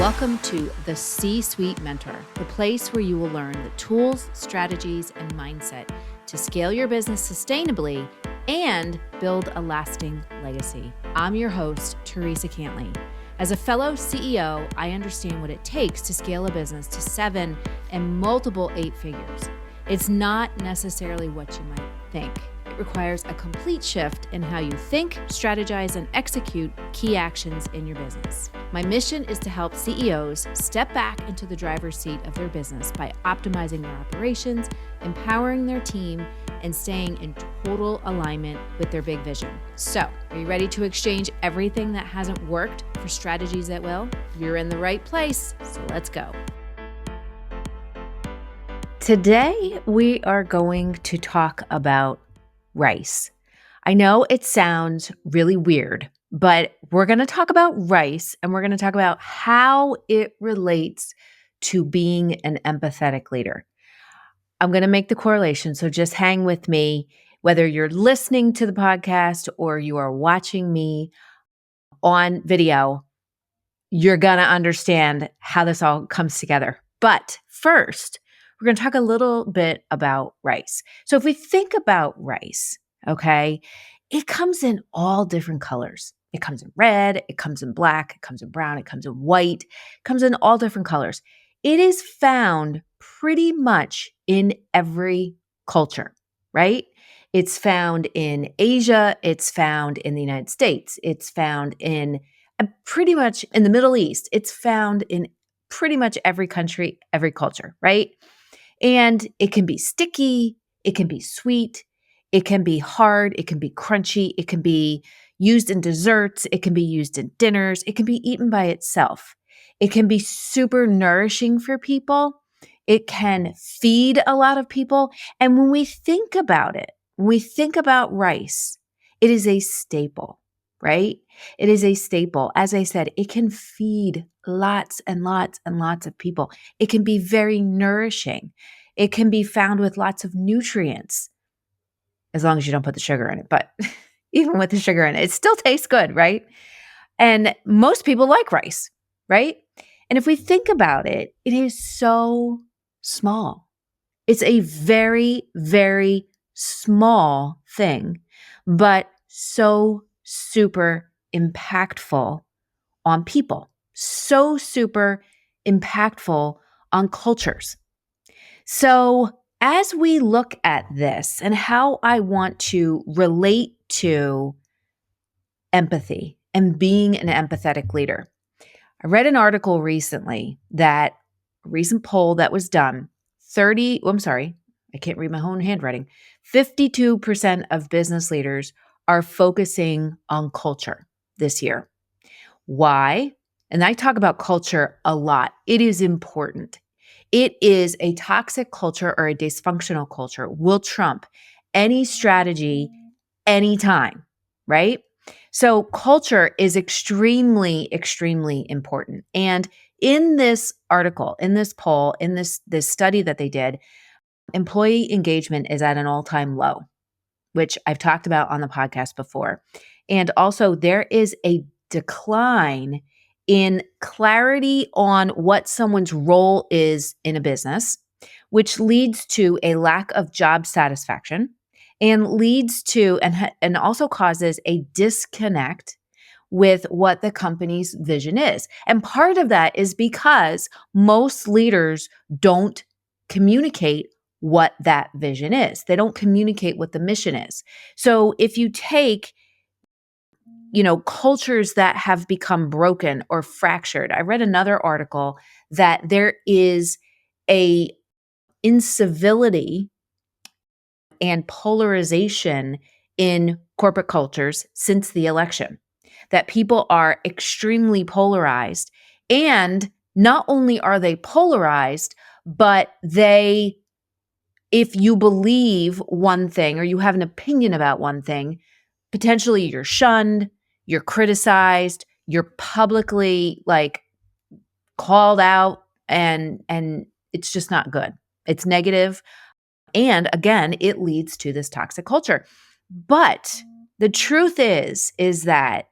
Welcome to the C-Suite Mentor, the place where you will learn the tools, strategies, and mindset to scale your business sustainably and build a lasting legacy. I'm your host, Theresa Cantley. As a fellow CEO, I understand what it takes to scale a business to 7 and multiple 8 figures. It's not necessarily what you might think. It requires a complete shift in how you think, strategize, and execute key actions in your business. My mission is to help CEOs step back into the driver's seat of their business by optimizing their operations, empowering their team, and staying in total alignment with their big vision. So, are you ready to exchange everything that hasn't worked for strategies that will? You're in the right place, so let's go. Today, we are going to talk about rice. I know it sounds really weird, but we're going to talk about rice and we're going to talk about how it relates to being an empathetic leader. I'm going to make the correlation, so just hang with me. Whether you're listening to the podcast or you are watching me on video, you're going to understand how this all comes together. But first, we're going to talk a little bit about rice. So if we think about rice, okay, it comes in all different colors. It comes in red, it comes in black, it comes in brown, it comes in white, it comes in all different colors. It is found pretty much in every culture, right? It's found in Asia, it's found in the United States, it's found in pretty much in the Middle East, it's found in pretty much every country, every culture, right? And it can be sticky, it can be sweet, it can be hard, it can be crunchy, it can be used in desserts, it can be used in dinners, it can be eaten by itself. It can be super nourishing for people. It can feed a lot of people. And when we think about it, when we think about rice, it is a staple, right? It is a staple. As I said, it can feed lots and lots and lots of people. It can be very nourishing. It can be found with lots of nutrients, as long as you don't put the sugar in it. But even with the sugar in it, it still tastes good, right? And most people like rice, right? And if we think about it, it is so small. It's a very, very small thing, but so super impactful on people, so super impactful on cultures. So as we look at this and how I want to relate to empathy and being an empathetic leader, I read an article recently that a recent poll that was done, I can't read my own handwriting. 52% of business leaders are focusing on culture this year. Why? And I talk about culture a lot. It is important. It is a toxic culture or a dysfunctional culture will trump any strategy anytime, right? So culture is extremely, extremely important. And in this article, in this poll, in this study that they did, employee engagement is at an all-time low, which I've talked about on the podcast before. And also there is a decline in clarity on what someone's role is in a business, which leads to a lack of job satisfaction and leads to and also causes a disconnect with what the company's vision is. And part of that is because most leaders don't communicate what that vision is. They don't communicate what the mission is. So if you take cultures that have become broken or fractured. I read another article that there is a incivility and polarization in corporate cultures since the election, that people are extremely polarized. And not only are they polarized, but if you believe one thing or you have an opinion about one thing, potentially you're shunned, you're criticized, you're publicly called out, and it's just not good. It's negative. And again, it leads to this toxic culture. But the truth is that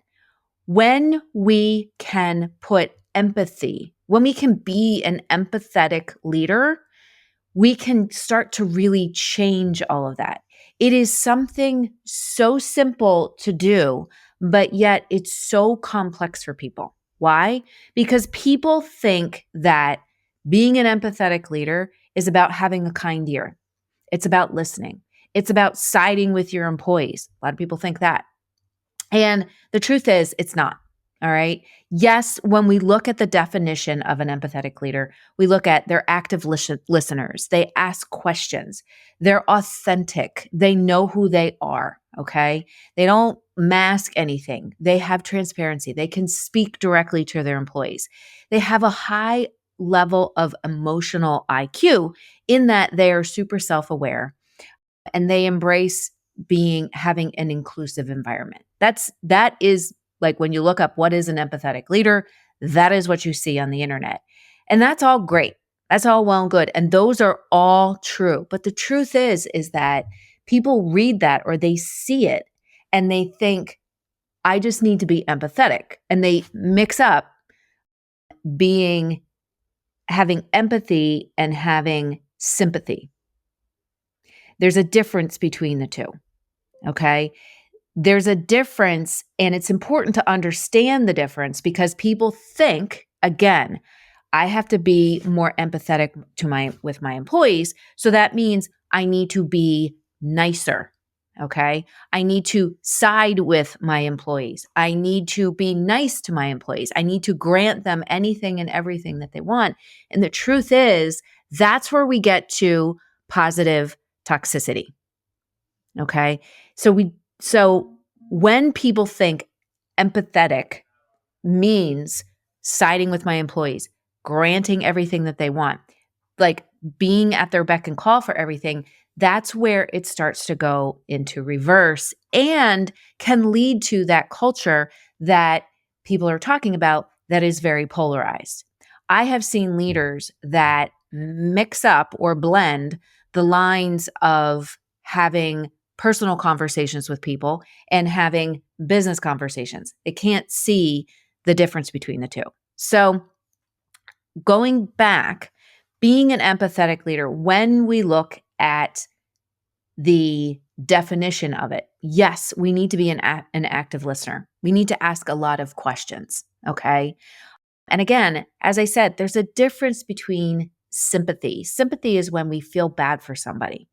when we can put empathy, when we can be an empathetic leader, we can start to really change all of that. It is something so simple to do, but yet it's so complex for people. Why? Because people think that being an empathetic leader is about having a kind ear. It's about listening. It's about siding with your employees. A lot of people think that. And the truth is, it's not. All right. Yes, when we look at the definition of an empathetic leader, we look at they're active listeners. They ask questions. They're authentic. They know who they are. Okay. They don't mask anything. They have transparency. They can speak directly to their employees. They have a high level of emotional IQ in that they are super self-aware and they embrace having an inclusive environment. That is like when you look up what is an empathetic leader, that is what you see on the internet. And that's all great. That's all well and good. And those are all true. But the truth is that people read that or they see it and they think, I just need to be empathetic. And they mix up having empathy and having sympathy. There's a difference between the two. Okay. There's a difference, and it's important to understand the difference because people think, again, I have to be more empathetic with my employees. So that means I need to be nicer. Okay. I need to side with my employees. I need to be nice to my employees. I need to grant them anything and everything that they want. And the truth is, that's where we get to positive toxicity. Okay. So when people think empathetic means siding with my employees, granting everything that they want, like being at their beck and call for everything, that's where it starts to go into reverse and can lead to that culture that people are talking about that is very polarized. I have seen leaders that mix up or blend the lines of having personal conversations with people and having business conversations. They can't see the difference between the two. So going back, being an empathetic leader, when we look at the definition of it, yes, we need to be an active listener. We need to ask a lot of questions, okay? And again, as I said, there's a difference between sympathy. Sympathy is when we feel bad for somebody.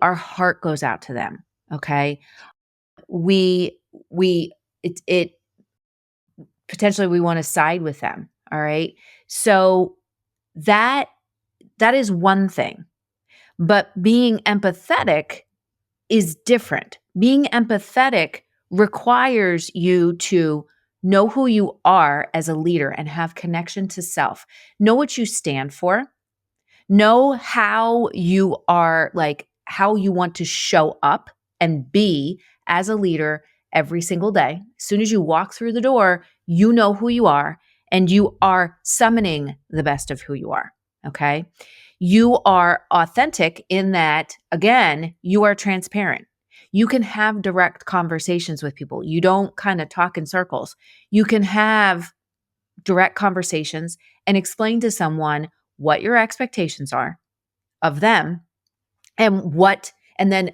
Our heart goes out to them, okay? It potentially we want to side with them, all right? So that is one thing. But being empathetic is different. Being empathetic requires you to know who you are as a leader and have connection to self. Know what you stand for. Know how you are, like how you want to show up and be as a leader every single day. As soon as you walk through the door, you know who you are and you are summoning the best of who you are. Okay. You are authentic in that, again, you are transparent. You can have direct conversations with people. You don't kind of talk in circles. You can have direct conversations and explain to someone what your expectations are of them and then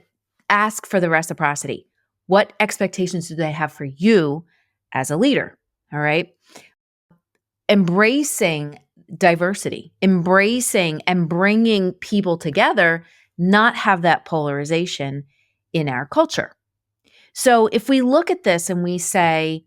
ask for the reciprocity. What expectations do they have for you as a leader? All right. Embracing diversity, embracing and bringing people together, not have that polarization in our culture. So if we look at this and we say,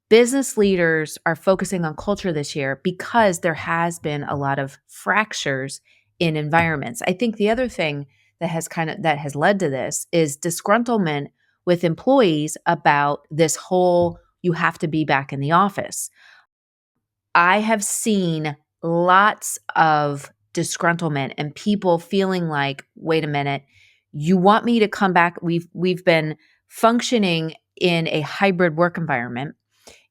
business leaders are focusing on culture this year because there has been a lot of fractures in environments. I think the other thing that has led to this is disgruntlement with employees about this whole you have to be back in the office. I have seen lots of disgruntlement and people feeling like, wait a minute, you want me to come back? We've been functioning in a hybrid work environment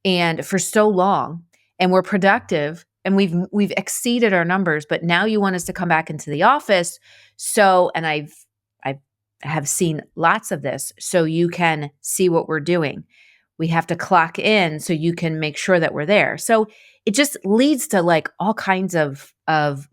and for so long, and we're productive and we've exceeded our numbers, but now you want us to come back into the office. So, and I have seen lots of this, so you can see what we're doing. We have to clock in so you can make sure that we're there. So it just leads to like all kinds of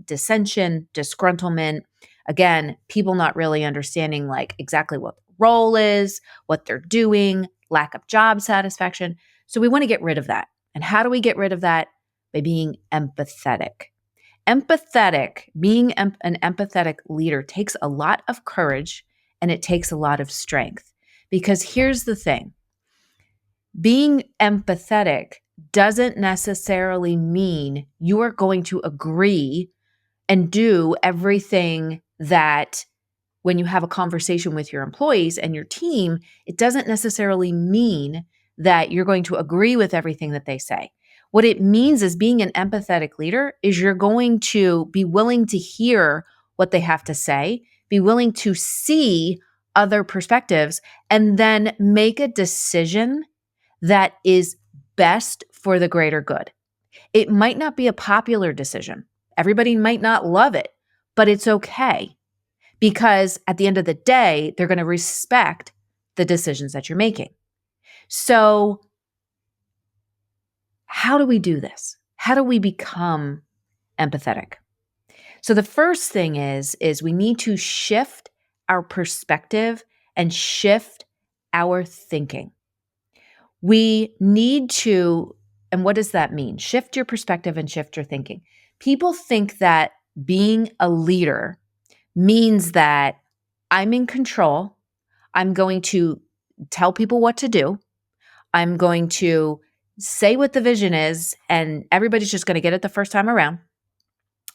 dissension, disgruntlement. Again, people not really understanding like exactly what the role is, what they're doing, lack of job satisfaction. So we want to get rid of that. And how do we get rid of that? By being empathetic. Being an empathetic leader takes a lot of courage and it takes a lot of strength. Because here's the thing, being empathetic doesn't necessarily mean you are going to agree and do everything that when you have a conversation with your employees and your team, it doesn't necessarily mean that you're going to agree with everything that they say. What it means is being an empathetic leader is you're going to be willing to hear what they have to say, be willing to see other perspectives, and then make a decision that is best for the greater good. It might not be a popular decision. Everybody might not love it, but it's okay because at the end of the day, they're going to respect the decisions that you're making. So, how do we do this? How do we become empathetic? So the first thing is we need to shift our perspective and shift our thinking. We need to, and what does that mean? Shift your perspective and shift your thinking. People think that being a leader means that I'm in control. I'm going to tell people what to do. I'm going to say what the vision is, and everybody's just going to get it the first time around.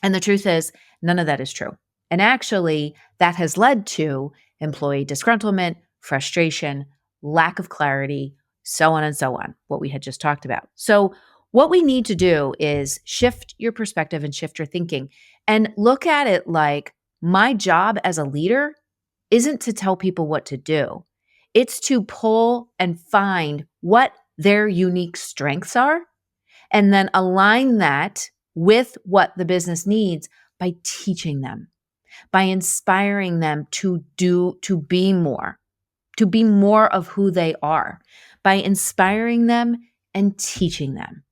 And the truth is, none of that is true. And actually, that has led to employee disgruntlement, frustration, lack of clarity, so on, what we had just talked about. So, what we need to do is shift your perspective and shift your thinking and look at it like my job as a leader isn't to tell people what to do. It's to pull and find what their unique strengths are and then align that with what the business needs by teaching them, by inspiring them to be more of who they are, by inspiring them and teaching them.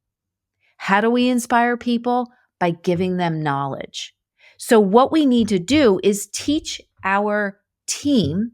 How do we inspire people? By giving them knowledge. So what we need to do is teach our team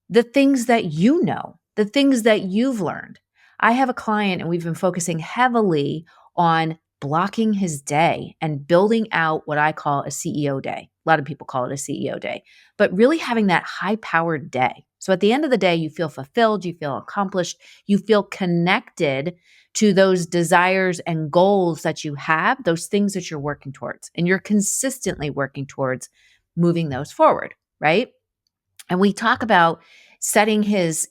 the things that you know, the things that you've learned. I have a client and we've been focusing heavily on blocking his day and building out what I call a CEO day. A lot of people call it a CEO day, but really having that high-powered day. So at the end of the day, you feel fulfilled, you feel accomplished, you feel connected to those desires and goals that you have, those things that you're working towards, and you're consistently working towards moving those forward, right? And we talk about setting his,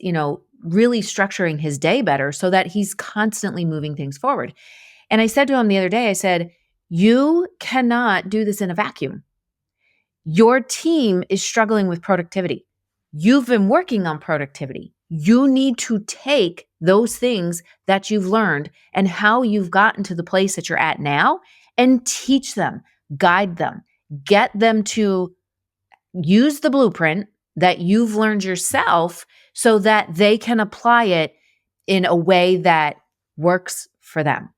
really structuring his day better so that he's constantly moving things forward. And I said to him the other day, I said, you cannot do this in a vacuum. Your team is struggling with productivity. You've been working on productivity. You need to take those things that you've learned and how you've gotten to the place that you're at now and teach them, guide them, get them to use the blueprint that you've learned yourself so that they can apply it in a way that works for them.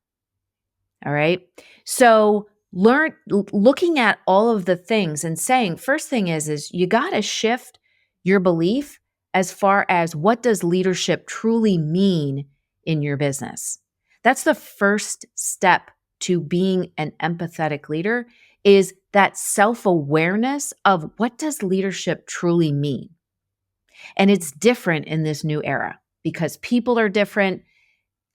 All right. So looking at all of the things and saying, first thing is you got to shift your belief as far as what does leadership truly mean in your business. That's the first step to being an empathetic leader, is that self-awareness of what does leadership truly mean. And it's different in this new era because people are different.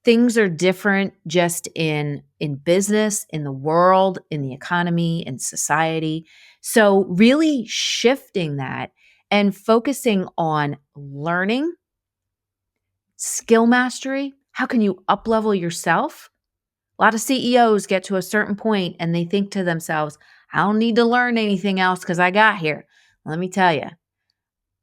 Things are different just in business, in the world, in the economy, in society. So really shifting that and focusing on learning, skill mastery. How can you up-level yourself? A lot of CEOs get to a certain point and they think to themselves, I don't need to learn anything else because I got here. Let me tell you,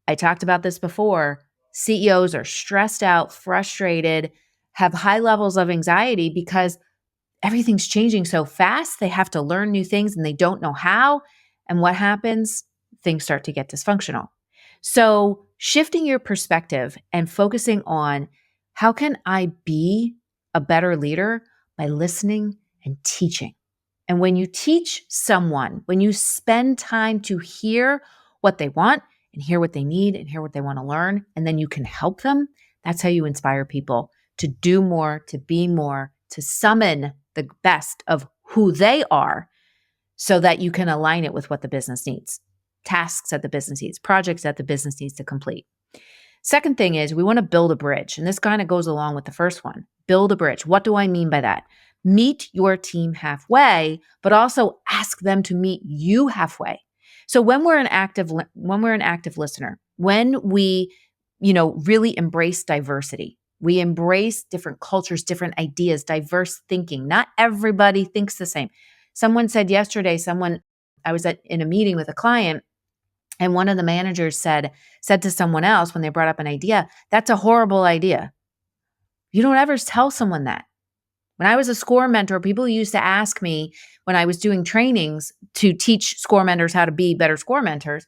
I talked about this before. CEOs are stressed out, frustrated, have high levels of anxiety because everything's changing so fast. They have to learn new things and they don't know how. And what happens? Things start to get dysfunctional. So shifting your perspective and focusing on how can I be a better leader by listening and teaching. And when you teach someone, when you spend time to hear what they want and hear what they need and hear what they want to learn, and then you can help them, that's how you inspire people to do more, to be more, to summon the best of who they are so that you can align it with what the business needs, tasks that the business needs, projects that the business needs to complete. Second thing is we want to build a bridge. And this kind of goes along with the first one. Build a bridge. What do I mean by that? Meet your team halfway, but also ask them to meet you halfway. So when we're an active listener, when we, really embrace diversity, we embrace different cultures, different ideas, diverse thinking. Not everybody thinks the same. Someone said yesterday, I was in a meeting with a client, and one of the managers said to someone else when they brought up an idea, that's a horrible idea. You don't ever tell someone that. When I was a SCORE mentor, people used to ask me when I was doing trainings to teach SCORE mentors how to be better SCORE mentors.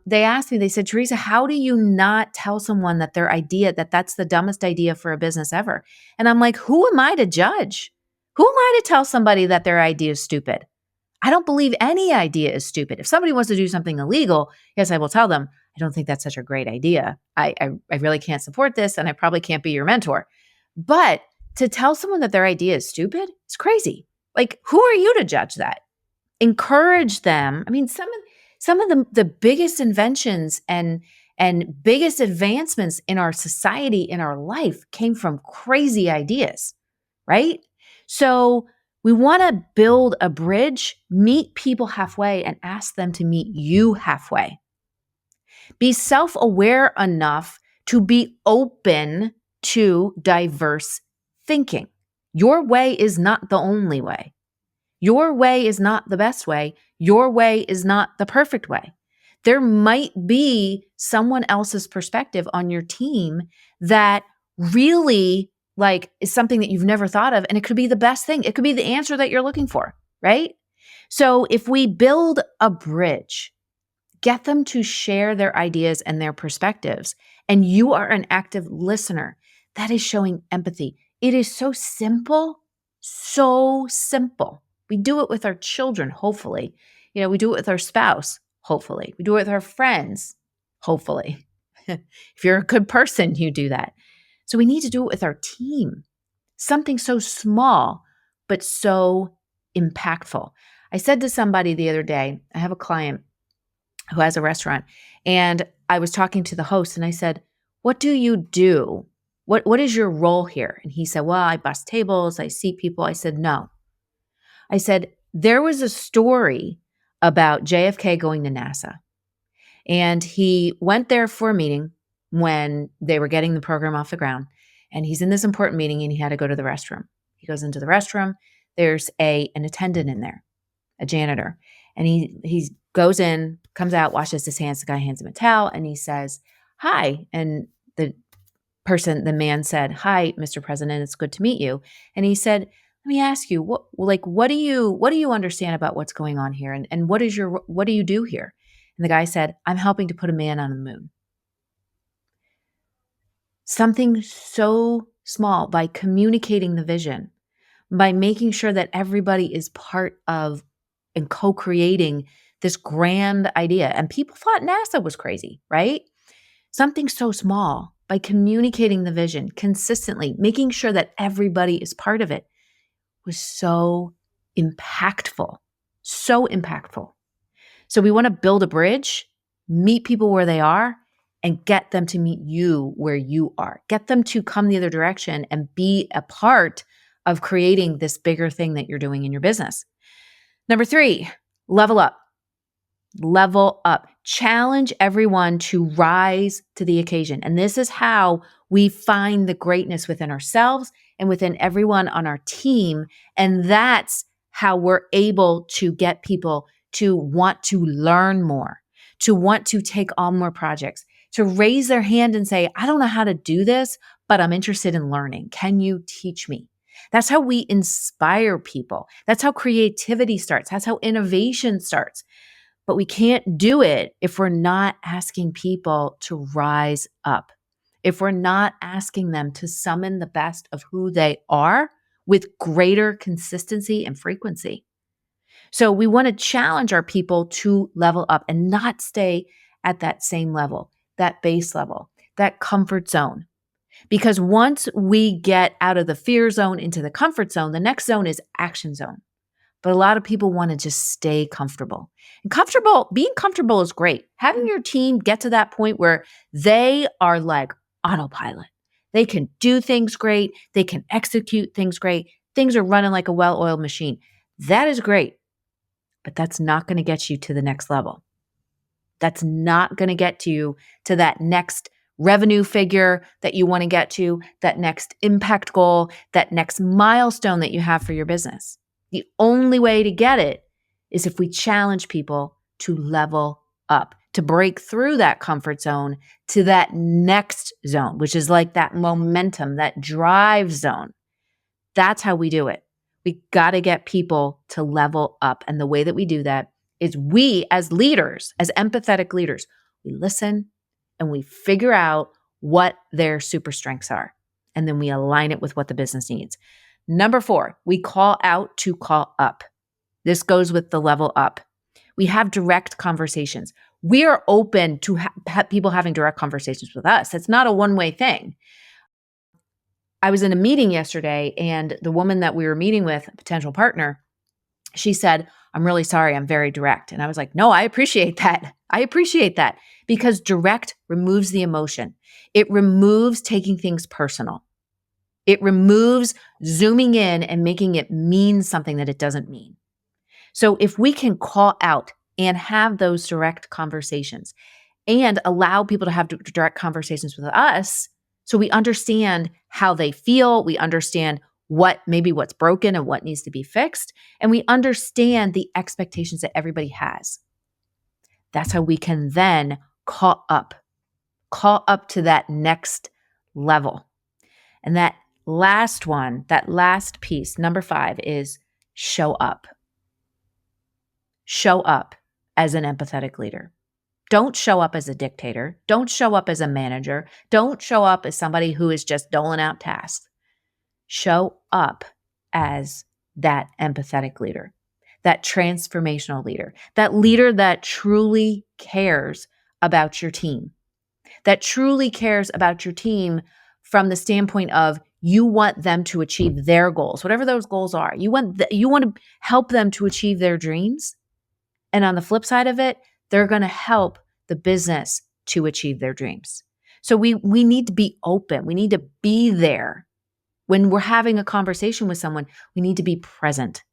They asked me, they said, Theresa, how do you not tell someone that their idea, that's the dumbest idea for a business ever? And I'm like, who am I to judge? Who am I to tell somebody that their idea is stupid? I don't believe any idea is stupid. If somebody wants to do something illegal, yes, I will tell them, I don't think that's such a great idea. I really can't support this, and I probably can't be your mentor. But to tell someone that their idea is stupid, it's crazy. Like, who are you to judge that? Encourage them. I mean, some of the biggest inventions and biggest advancements in our society, in our life, came from crazy ideas, right? So we want to build a bridge, meet people halfway, and ask them to meet you halfway. Be self-aware enough to be open to diverse thinking. Your way is not the only way. Your way is not the best way. Your way is not the perfect way. There might be someone else's perspective on your team that really is something that you've never thought of, and it could be the best thing. It could be the answer that you're looking for, right? So if we build a bridge, get them to share their ideas and their perspectives, and you are an active listener, that is showing empathy. It is so simple, so simple. We do it with our children, hopefully. We do it with our spouse, hopefully. We do it with our friends, hopefully. If you're a good person, you do that. So we need to do it with our team. Something so small, but so impactful. I said to somebody the other day, I have a client who has a restaurant, and I was talking to the host, and I said, what do you do? What is your role here? And he said, well, I bus tables, I seat people. I said, no. I said, there was a story about JFK going to NASA, and he went there for a meeting when they were getting the program off the ground, and he's in this important meeting, and he had to go to the restroom. He goes into the restroom. There's an attendant in there, a janitor, and he goes in, comes out, washes his hands. The guy hands him a towel, and he says, hi. And the man said, hi, Mr. President, it's good to meet you. And he said, let me ask you, what do you understand about what's going on here? And what do you do here? And the guy said, I'm helping to put a man on the moon. Something so small, by communicating the vision, by making sure that everybody is part of and co-creating this grand idea. And people thought NASA was crazy, right? Something so small, by communicating the vision consistently, making sure that everybody is part of it, was so impactful, so impactful. So we want to build a bridge, meet people where they are, and get them to meet you where you are. Get them to come the other direction and be a part of creating this bigger thing that you're doing in your business. Number 3, level up. Level up. Challenge everyone to rise to the occasion. And this is how we find the greatness within ourselves and within everyone on our team. And that's how we're able to get people to want to learn more, to want to take on more projects, to raise their hand and say, I don't know how to do this, but I'm interested in learning. Can you teach me? That's how we inspire people. That's how creativity starts. That's how innovation starts. But we can't do it if we're not asking people to rise up. If we're not asking them to summon the best of who they are, with greater consistency and frequency. So we want to challenge our people to level up and not stay at that same level, that base level, that comfort zone. Because once we get out of the fear zone into the comfort zone, the next zone is action zone. But a lot of people want to just stay comfortable. And being comfortable is great. Having your team get to that point where they are like autopilot. They can do things great. They can execute things great. Things are running like a well-oiled machine. That is great. But that's not going to get you to the next level. That's not going to get you to that next revenue figure that you want to get to, that next impact goal, that next milestone that you have for your business. The only way to get it is if we challenge people to level up, to break through that comfort zone to that next zone, which is like that momentum, that drive zone. That's how we do it. We got to get people to level up. And the way that we do that is we as leaders, as empathetic leaders, we listen and we figure out what their super strengths are. And then we align it with what the business needs. Number 4, we call out to call up. This goes with the level up. We have direct conversations. We are open to people having direct conversations with us. It's not a one-way thing. I was in a meeting yesterday, and the woman that we were meeting with, a potential partner, she said, "I'm really sorry, I'm very direct." And I was like, "No, I appreciate that. I appreciate that," because direct removes the emotion. It removes taking things personal. It removes zooming in and making it mean something that it doesn't mean. So if we can call out and have those direct conversations and allow people to have direct conversations with us, so we understand how they feel, we understand what's broken and what needs to be fixed, and we understand the expectations that everybody has. That's how we can then call up to that next level. And that last one, that last piece, number 5, is show up. Show up as an empathetic leader. Don't show up as a dictator. Don't show up as a manager. Don't show up as somebody who is just doling out tasks. Show up as that empathetic leader, that transformational leader, that leader that truly cares about your team, that truly cares about your team from the standpoint of you want them to achieve their goals, whatever those goals are. You want to help them to achieve their dreams. And on the flip side of it, they're going to help the business to achieve their dreams. So we need to be open. We need to be there. When we're having a conversation with someone, we need to be present.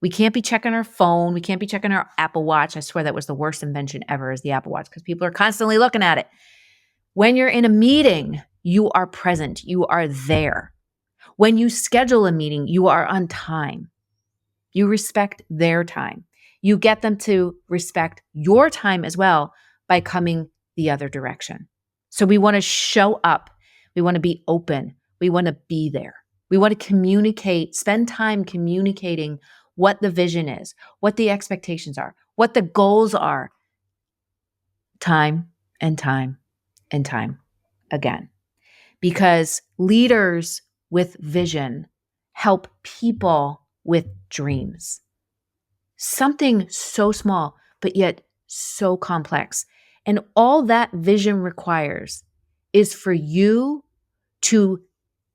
We can't be checking our phone. We can't be checking our Apple Watch. I swear that was the worst invention ever, is the Apple Watch, because people are constantly looking at it. When you're in a meeting, you are present. You are there. When you schedule a meeting, you are on time. You respect their time. You get them to respect your time as well by coming the other direction. So we want to show up. We want to be open. We want to be there. We want to communicate, spend time communicating what the vision is, what the expectations are, what the goals are, time and time and time again. Because leaders with vision help people with dreams. Something so small, but yet so complex. And all that vision requires is for you to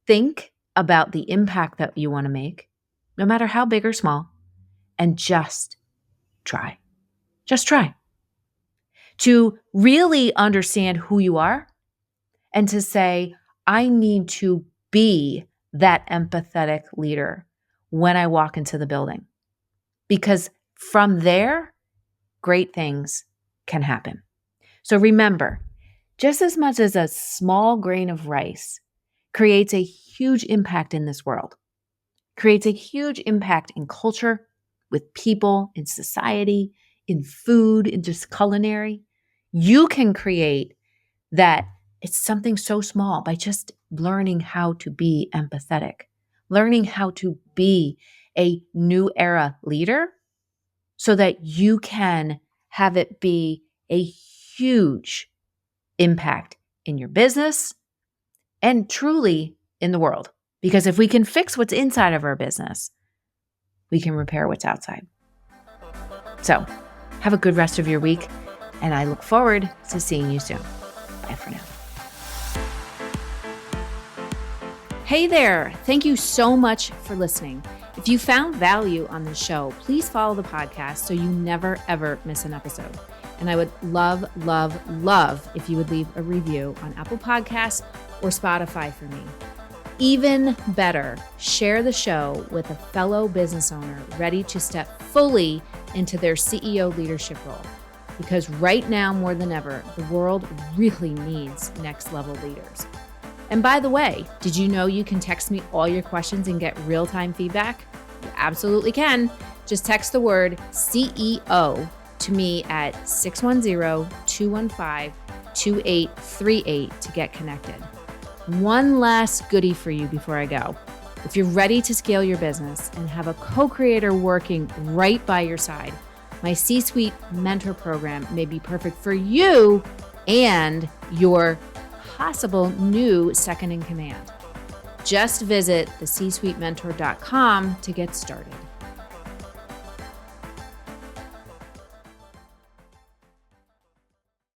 think about the impact that you want to make, no matter how big or small, and just try. Just try. To really understand who you are and to say, I need to be that empathetic leader when I walk into the building. Because from there, great things can happen. So remember, just as much as a small grain of rice creates a huge impact in this world, creates a huge impact in culture, with people, in society, in food, in just culinary, you can create that. It's something so small by just learning how to be empathetic, learning how to be a new era leader so that you can have it be a huge impact in your business and truly in the world. Because if we can fix what's inside of our business, we can repair what's outside. So, have a good rest of your week, and I look forward to seeing you soon. Bye for now. Hey there. Thank you so much for listening. If you found value on this show, please follow the podcast so you never, ever miss an episode. And I would love, love, love if you would leave a review on Apple Podcasts or Spotify for me. Even better, share the show with a fellow business owner ready to step fully into their CEO leadership role. Because right now, more than ever, the world really needs next level leaders. And by the way, did you know you can text me all your questions and get real-time feedback? You absolutely can. Just text the word CEO to me at 610-215-2838 to get connected. One last goodie for you before I go. If you're ready to scale your business and have a co-creator working right by your side, my C-Suite Mentor Program may be perfect for you and your possible new second in command. Just visit thecsuitementor.com to get started.